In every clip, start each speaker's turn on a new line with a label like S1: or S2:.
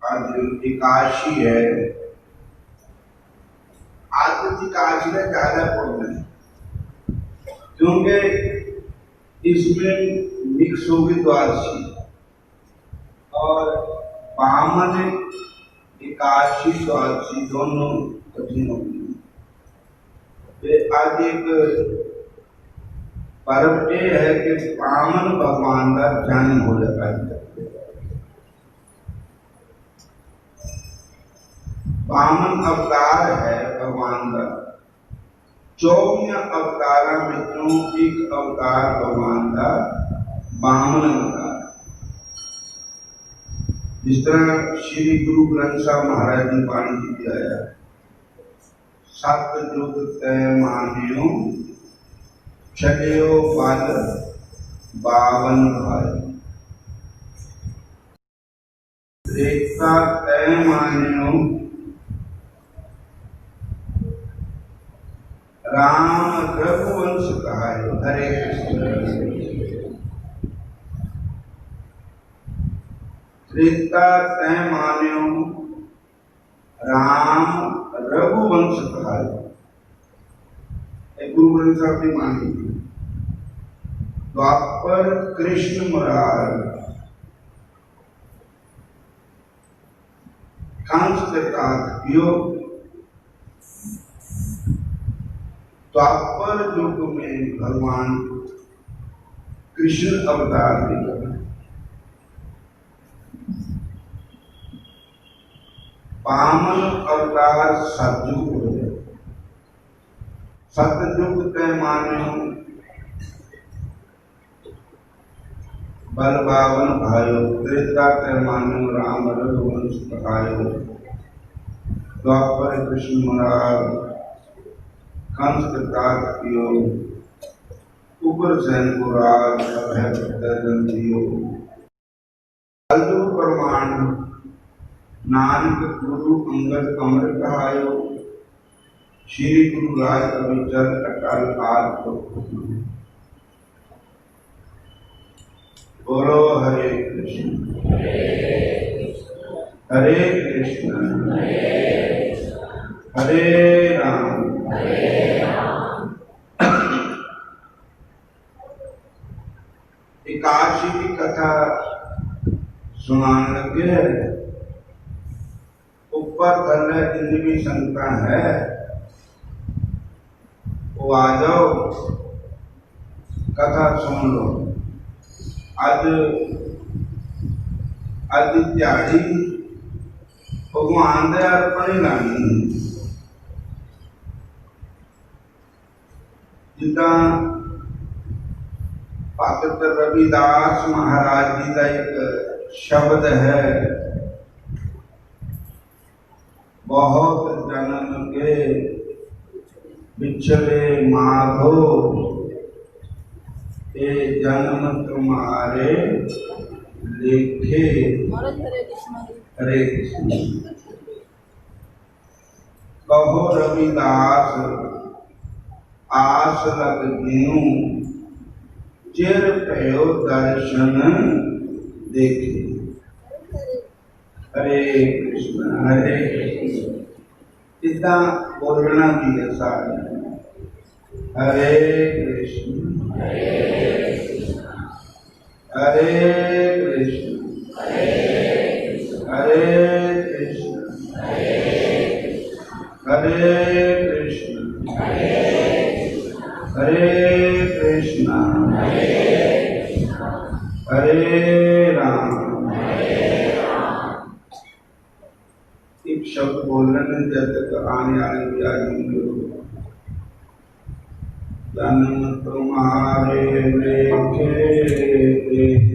S1: आज एकादशी है। आज एकादशी का ज्यादा पुण्य है क्योंकि इसमें मिक्स होगी द्वादशी और बामन एकादशी द्वादशी दोनों कठिन होगी। आज एक पर्व ये है कि बामन भगवान का जन्म हो जाता है। बामन अवतार है भगवान का। 24 अवतार में एक अवतार भगवान का बामन अवतार। जिस तरह श्री गुरु ग्रंथ साहब महाराज जी वाणी जी दिया है, सतयुग तय मान्यो छयो बल बावन भाई। त्रेता तय मान्यो राम रघुवंश कहायो। हरे कृष्ण। त्रेता तय मान्यो राम रघुवंश कहायो। गुरु ग्रंथ साहब की मानी। द्वापर कृष्ण मुरार कंस कृतार्थ्यो। द्वापर युग में भगवान कृष्ण अवतार लेकर बामन अवतार सतयुग हो गए। सतयुग तय मान्यो बल बावन भाइयों। त्रेता तय मान्यो राम रघुवंश कहायो। द्वापर कृष्ण मुरार कंस कृतार्थ्यो। उग्रसेन पुरार दियो। कलयुग प्रमाण नानक गुरु अंगद अमर कहायो। श्री गुरु राज अभिचर अटल काल को। बोलो हरे कृष्ण हरे कृष्ण हरे राम। एकादशी की कथा सुनाने लगे। ऊपर थल्ले जितनी संख्या है वो आ जाओ, कथा सुन लो। आज दिहाड़ी भगवान दे अर्पण लानी। जिदा भगत रविदास महाराज जी का एक शब्द है, बहुत जन्म के बिछड़े माधो ये जन्म तुम्हारे लेखे। हरे कृष्ण। कहो रविदास आस लग दिनू चिर पयो दर्शन देखे। हरे कृष्ण हरे कृष्ण। इतना बोलना भी है सारे। हरे कृष्ण हरे कृष्ण हरे कृष्ण हरे कृष्ण हरे कृष्ण हरे राम। एक शब्द बोलने जब तक आने आने भी आएंगे। जन्म तुम्हारे लेखे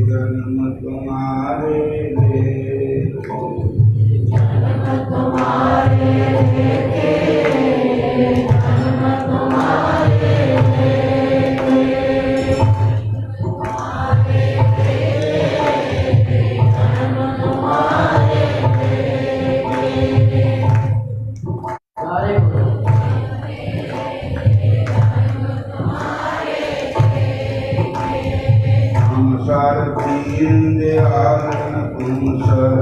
S1: जन्म तुम्हारे लेखे। जन्म तुम्हारे लेखे जन्म तुम्हारे लेखे। जन्म तुम्हारे लेखे। सार दीन दयाल तुम सर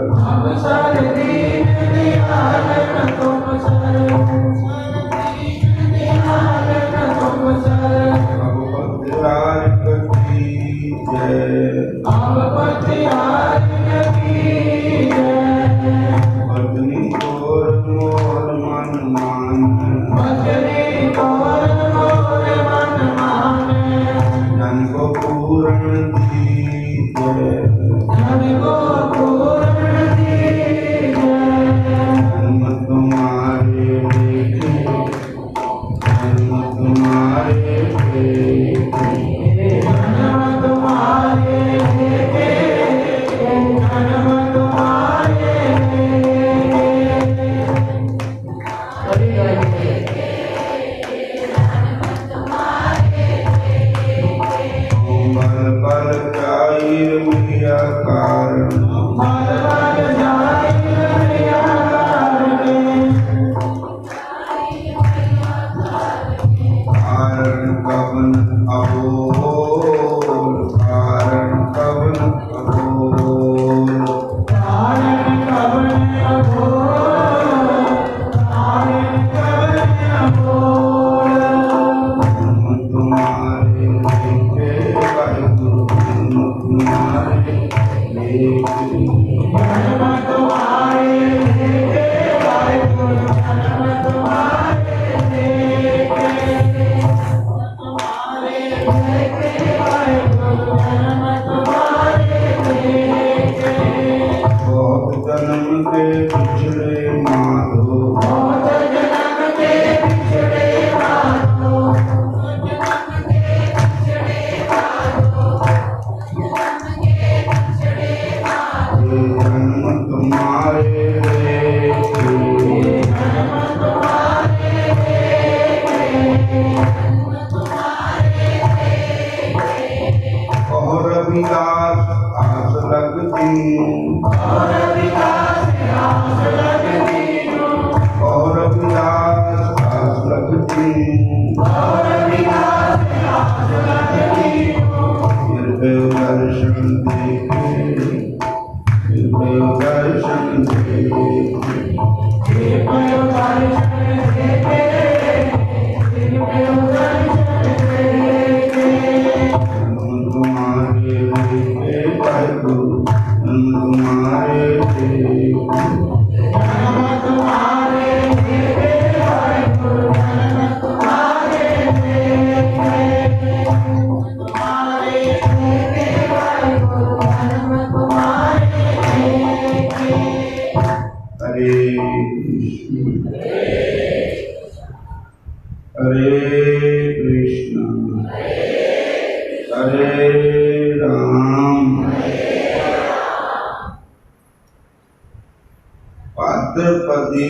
S1: भाद्रपदी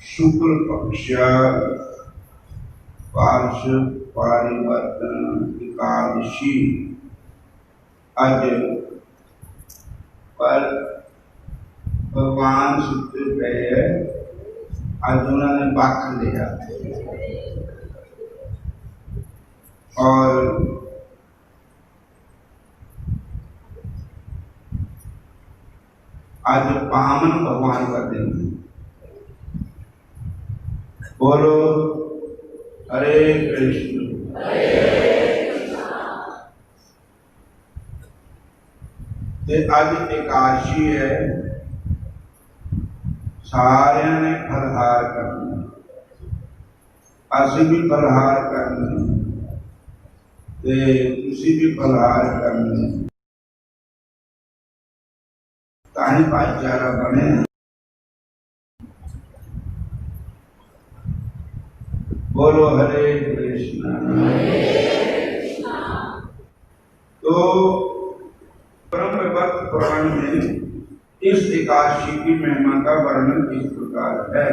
S1: शुक्ल पक्ष पार्श परिवर्तन एकादशी अज पर भगवान सुते गए। आज उन्होंने बाख लिया और आज पावन भगवान का दिन है। बोलो हरे कृष्ण। आज एकादशी है, सारे ने फलहार करना, असि भी फलहार करना, तुसी भी फलहार करना, ताही भाईचारा बने। बोलो हरे कृष्ण। तो ब्रह्मवत पुराण में इस एकादशी की महिमा का वर्णन इस प्रकार है।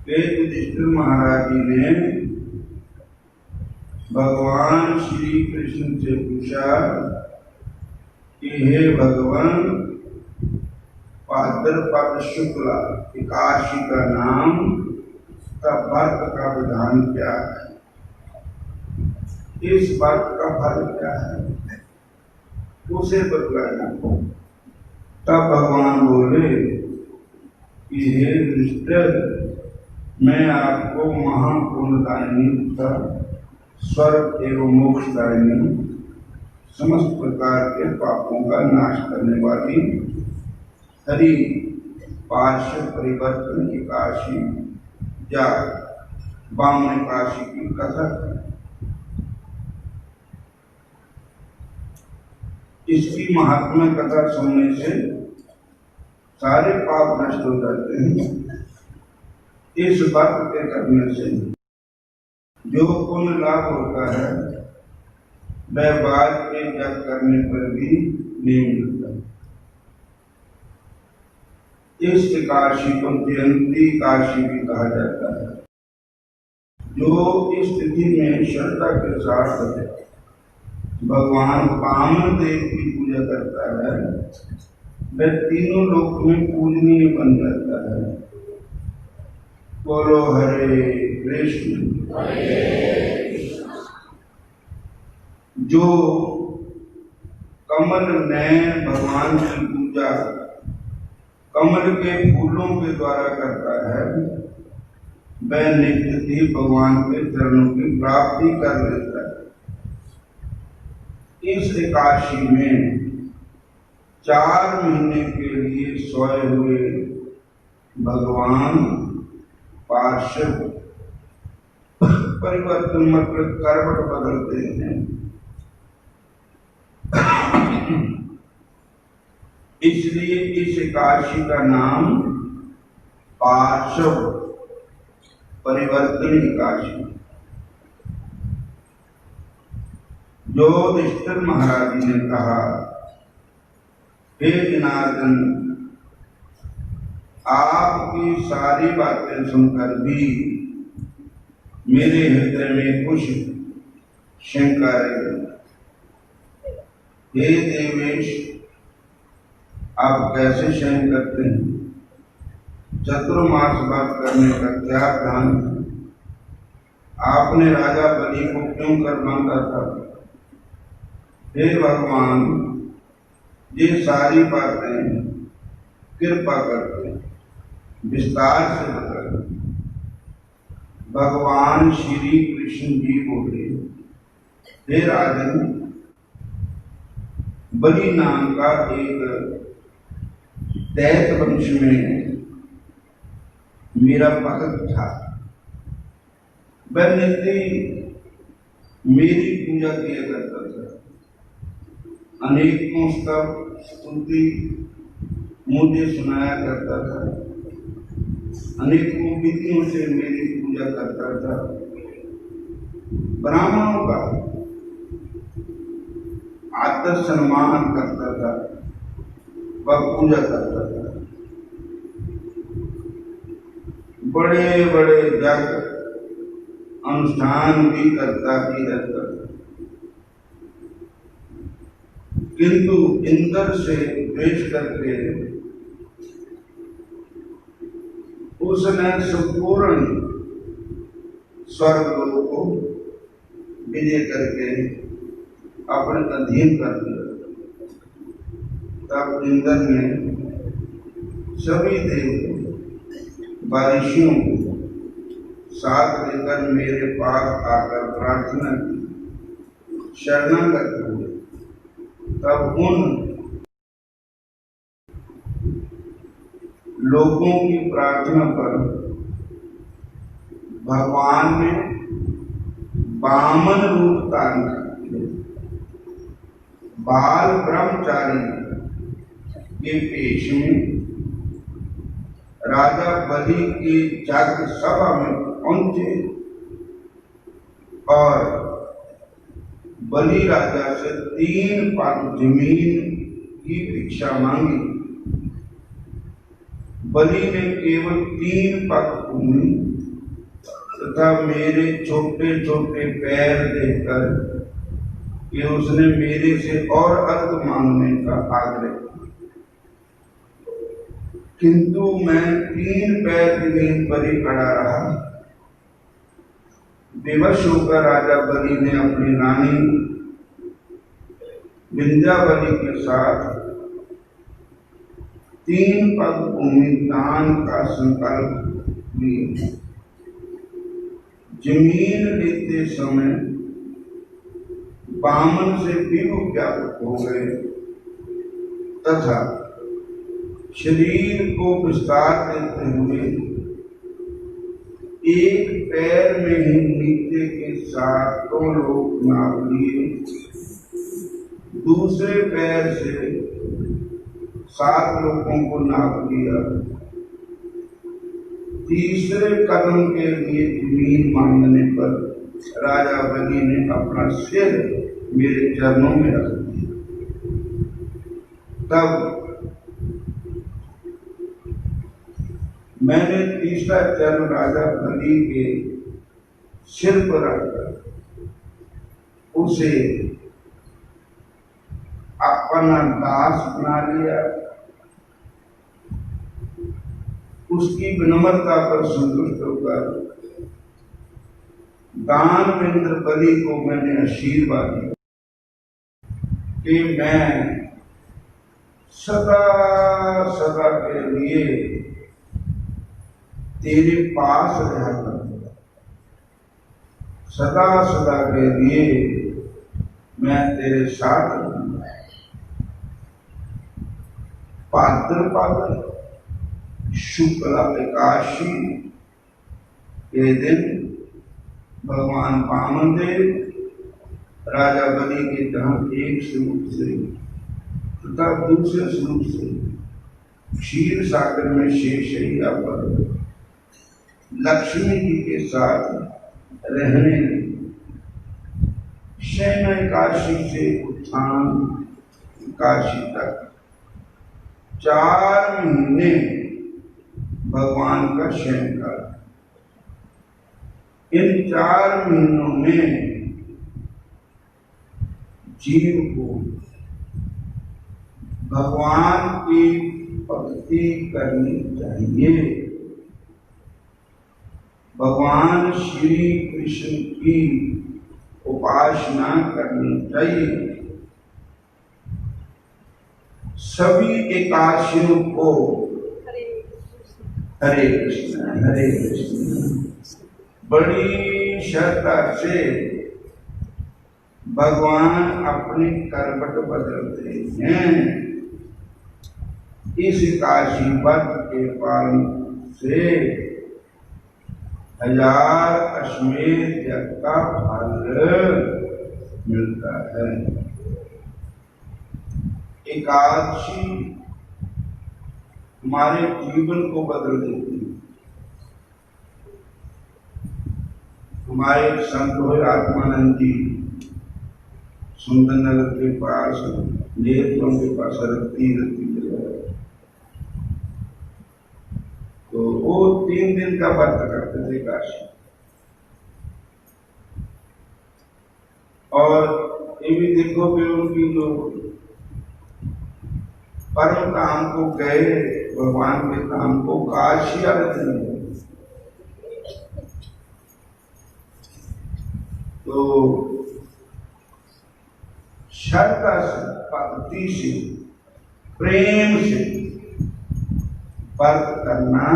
S1: युधिष्ठिर महाराज जी ने भगवान श्री कृष्ण से पूछा कि हे भगवान, भाद्रपद शुक्ला एकादशी का नाम का व्रत का विधान क्या है? इस व्रत का फल क्या है? उसे बतलाया। तब भगवान बोले कि हे मिस्टर, मैं आपको महापुण्यदायिनी तथा स्वर्ग एवं मोक्षदायिनी समस्त प्रकार के पापों का नाश करने वाली हरि पार्श्व परिवर्तन एकादशी या वामन एकादशी की कथा। इसकी महात्म्य कथा सुनने से सारे पाप नष्ट हो जाते हैं। इस व्रत के करने से जो पुण्य लाभ होता है वह बाद के जप करने पर भी नहीं मिलता। इस एकादशी को जयंती एकादशी भी कहा जाता है। जो इस तिथि में श्रद्धा के साथ भगवान कामदेव की पूजा करता है वह तीनों लोक में पूजनीय बन जाता है। बोलो हरे कृष्ण। जो कमल नयन भगवान की पूजा कमल के फूलों के द्वारा करता है वह नित्य ही भगवान के चरणों की प्राप्ति कर लेता है। इस एकादशी में 4 महीने के लिए सोए हुए भगवान पार्श्व परिवर्तन मतलब करवट बदलते हैं। इसलिए इस एकादशी का नाम पार्श्व परिवर्तन एकादशी। जो युधिष्ठिर महाराज जी ने कहा, हे जनार्दन, आपकी सारी बातें सुनकर भी मेरे हृदय में कुछ शंका रही। हे देवेश, आप कैसे शयन करते हैं? चतुर्मास व्रत करने का क्या ध्यान है? आपने राजा बलि को क्यों कर बांधा था? हे भगवान, ये सारी बातें कृपा करके विस्तार से बताएं। भगवान श्री कृष्ण जी बोले, हे राजन, बलि नाम का एक दैत्य वंश में मेरा भक्त था। वह नित्य मेरी पूजा किया करता था। अनेकों स्तव स्तुति मुझे सुनाया करता था। अनेकों विधियों से मेरी पूजा करता था। ब्राह्मणों का आदर सम्मान करता था, वह पूजा करता था। बड़े बड़े यज्ञ अनुष्ठान भी करता ही रहता था। किंतु इंद्र से द्वेष करके उसने संपूर्ण स्वर्ग को विजय करके अपने अधीन कर दिया। तब इंद्र ने सभी देव बारिशियों को साथ लेकर मेरे पास आकर प्रार्थना की, शरणागत हुए। तब उन लोगों की प्रार्थना पर भगवान ने वामन रूप धारण किया। बाल ब्रह्मचारी के पेश में राजा बलि की जाग सभा में पहुंचे और बलि राजा से 3 पग जमीन की भिक्षा मांगी। बलि ने केवल 3 पग भूमि तथा मेरे छोटे छोटे पैर देखकर कि उसने मेरे से और अर्घ मांगने का आग्रह किया। किंतु मैं 3 पैर जमीन पर ही खड़ा रहा। विवश होकर राजा बलि ने अपनी रानी विंध्यावली के साथ 3 पग भूमि दान का संकल्प लिया। जमीन लेते समय बामन से विमुख व्यापक हो गए तथा शरीर को विस्तार देते हुए एक पैर में ही नीचे के 7 लोग नाप लिए, दूसरे पैर से 7 लोगों को नाप लिया, तीसरे कदम के लिए जमीन मांगने पर राजा बलि ने अपना सिर मेरे चरणों में रख दिया। तब मैंने तीसरा चरण राजा बलि के सिर पर रखकर उसे अपना दास बना लिया। उसकी विनम्रता पर संतुष्ट होकर दानवेंद्र बलि को मैंने आशीर्वाद दिया कि मैं सदा सदा के लिए तेरे पास रहा करूंगा, सदा सदा के लिए मैं तेरे साथ रहूंगा। भाद्रपद शुक्ला एकादशी के दिन भगवान वामन देव राजा बलि के जहाँ एक स्वरूप से तथा दूसरे स्वरूप से क्षीर सागर में शेषैया पर लक्ष्मी जी के साथ रहने लगे। शयन एकादशी से उत्थान एकादशी तक 4 महीने भगवान का शयन काल। इन 4 महीनों में जीव को भगवान की भक्ति करनी चाहिए, भगवान श्री कृष्ण की उपासना करनी चाहिए। सभी एकादशियों को हरे कृष्ण बड़ी श्रद्धा से भगवान अपनी करवट बदलते हैं। इस एकादशी व्रत के पालन से 1000 अश्वमेध यज्ञ का फल मिलता है। एकादशी हमारे जीवन को बदल देती है। हमारे संत हुए आत्मानंद जी सुंदरनगर के पास नेत्रों के पास रखती तो वो 3 दिन का व्रत करते थे काशी। और ये भी देखो कि उनकी जो परम काम को गए भगवान के काम को काशी आरती है। तो श्रद्धा से भक्ति से प्रेम से व्रत करना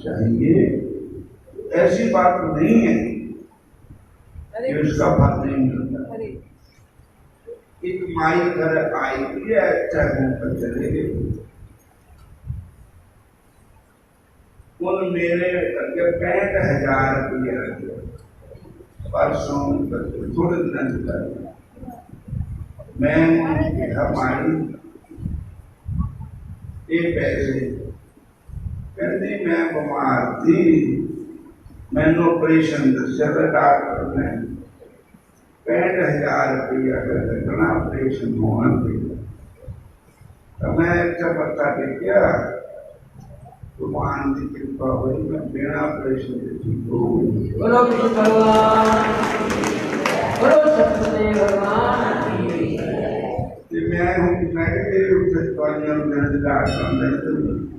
S1: चाहिए। ऐसी बात नहीं है कि उसका फल नहीं मिलता। एक माई घर आई थी, अच्छा घूमकर चले गए। उन मेरे 65,000 रुपये रखे परसों थोड़े दिन तक। मैं हमारी ये पैसे कहते मैं बीमार थी, मैंने ऑपरेशन दसा डॉक्टर ने 65,000 रुपया करना ऑपरेशन होना चाहिए। तो मैं अच्छा पता टेकिया भगवान की कृपा हुई, मैं बिना ऑपरेशन के ठीक हो गई। बोलो कृष्ण भगवान, बोलो सत्यदेव भगवान। मैं हूँ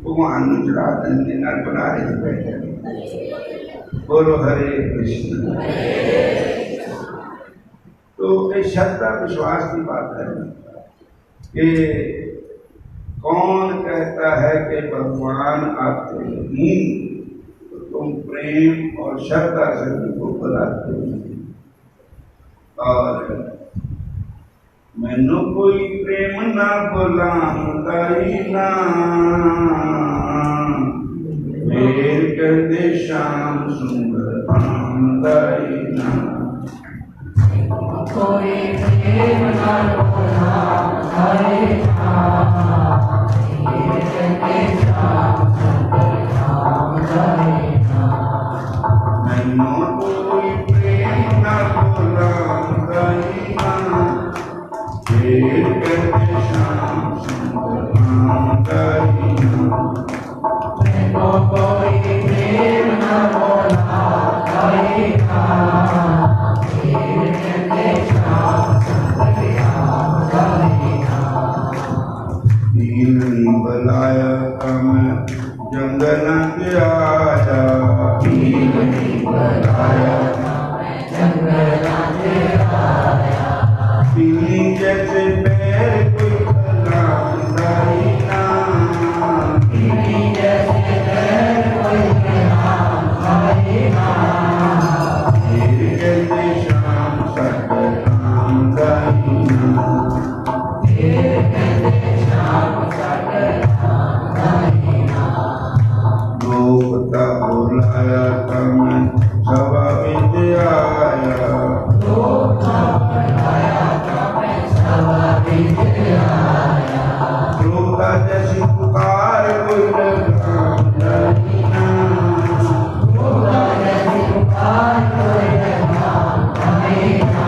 S1: भगवान चढ़ा देंगे न बना रहे बैठे। बोलो हरे कृष्ण। तो ये श्रद्धा विश्वास की बात है। कि कौन कहता है कि भगवान आते नहीं, तो तुम प्रेम और श्रद्धा से उनको बुलाते नहीं। और मैनू कोई प्रेम ना बुलांदा ही ना, मेर कहते श्याम सुंदर आंदा ही ना।
S2: कोई प्रेम ना बुलांदा ही ना, मेर कहते श्याम सुंदर आंदा ही ना।
S1: मैनू कोई प्रेम ना बुलांदा ही ना, मेर कहते श्याम सुंदर आंदा ही ना।
S2: मैनू कोई प्रेम ना बुलांदा ही ना, मेर कहते श्याम सुंदर आंदा ही ना।
S1: दीन नहीं बुलाया मैं जंगल के आया,
S2: दीन नहीं बुलाया मैं जंगल के आया।
S1: पीली जैसे पैर कोई खलांदा ही ना,
S2: पीली जैसे पैर कोई खलांदा ही ना।
S1: मेरे कहते श्याम सट आंदा ही ना।
S2: मेरे कहते श्याम सट आंदा ही ना।
S1: लोकता बुलाया था मैं सभा विच आया,
S2: लोकता बुलाया था मैं सभा विच आया।
S1: श्रोता जैसी पुकार कोई लगांदा ही ना,
S2: श्रोता जैसी पुकार कोई लगांदा ही ना।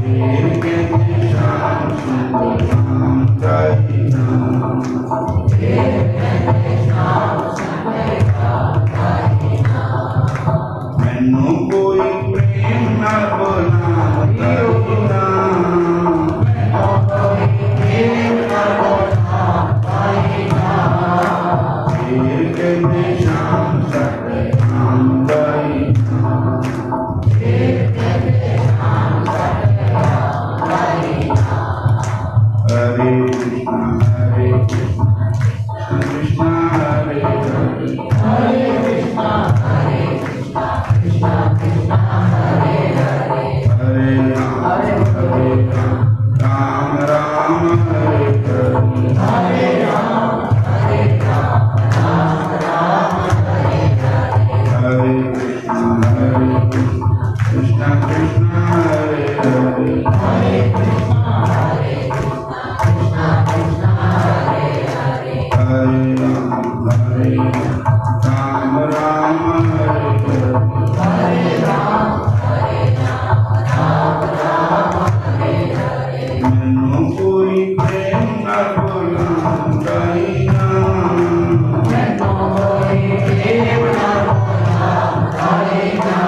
S1: मेरे कहते श्याम सुंदर आंदा ही ना।
S2: मेरे कहते श्याम सुंदर आंदा ही ना।
S1: मैनू कोई प्रेम ना बुलांदा ही ना,
S2: मैनू कोई प्रेम ना बुलांदा ही ना।
S1: मेरे कहते श्याम सट आंदा ही ना।
S2: मेरे कहते श्याम सट आंदा ही ना।
S1: हरे कृष्णा कृष्ण हरे हरे,
S2: हरे कृष्णा कृष्णा कृष्णा हरे हरे।
S1: हरे राम राम राम हरे हरे।
S2: हरे राम राम राम हरे हरे।
S1: हरे कृष्णा कृष्ण हरे हरे,
S2: हरे कृष्णा कृष्णा कृष्णा हरे हरे।
S1: हरे राम राम हरे हरे।
S2: हरे राम राम राम हरे हरे।
S1: मैनू कोई प्रेम ना बुलांदा ही ना,
S2: मैनू कोई प्रेम ना बुलांदा ही ना।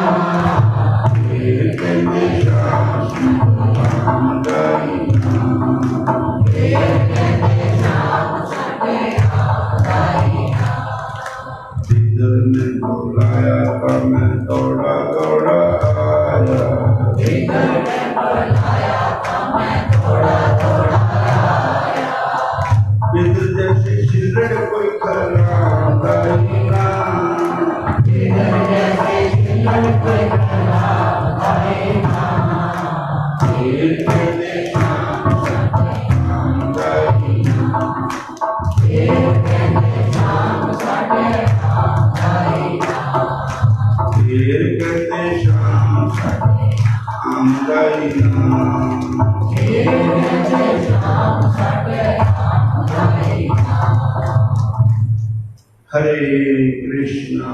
S1: मेरे कहते श्याम सुंदर आंदा ही ना।
S2: मेरे कहते श्याम सुंदर आंदा ही ना।
S1: जिधर ने बुलाया था मैं दौड़ा दौड़ा आया,
S2: जिधर ने बुलाया था मैं दौड़ा दौड़ा आया।
S1: जिधर जैसे छिल्लड़ कोई खलांदा ही ना,
S2: जिधर जैसे छिल्लड़ कोई खलांदा ही ना।
S1: मेरे कहते श्याम सट आंदा ही ना।
S2: मेरे कहते श्याम सट आंदा ही ना।
S1: मेरे कहते श्याम सट आंदा ही ना।
S2: मेरे कहते श्याम सट आंदा ही ना।
S1: हरे कृष्णा